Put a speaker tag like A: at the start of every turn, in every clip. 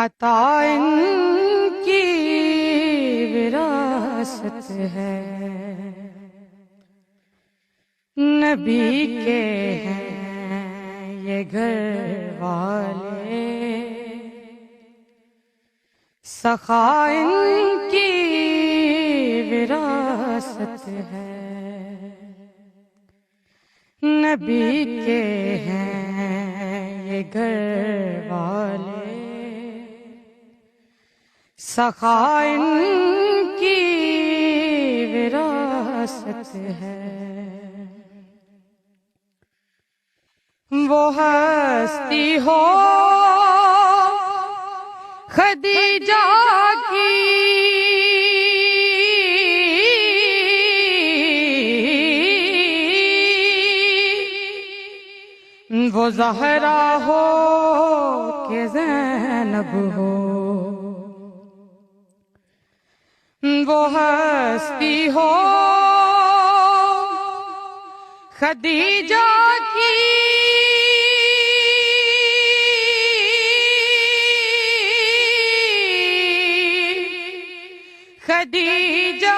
A: عطا ان کی وراثت ہے، نبی کے ہیں یہ گھر والے، سخا ان کی وراثت ہے، نبی کے ہیں یہ گھر والے، سخا ان کی وراثت ہے۔ وہ ہستی ہو خدیجہ کی، وہ زہرا ہو کہ زینب ہو، وہ ہستی ہو خدیجہ کی، خدیجہ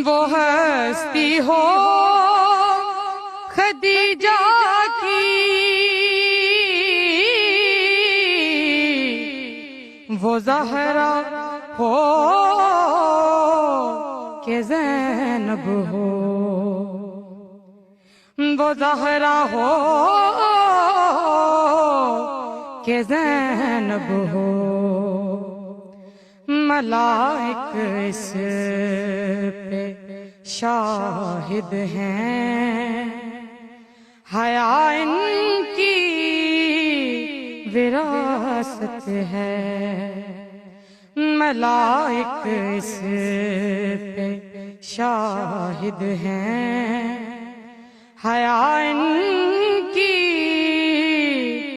A: وہ ہستی ہو خدیجہ کی، وہ زہرا ہو کہ زینب ہو، وہ زہرا ہو کہ زینب ہو، ملائک اس پہ شاہد ہیں، حیا ان کی وراثت ہے، ملائک اس پہ شاہد ہیں، حیا ان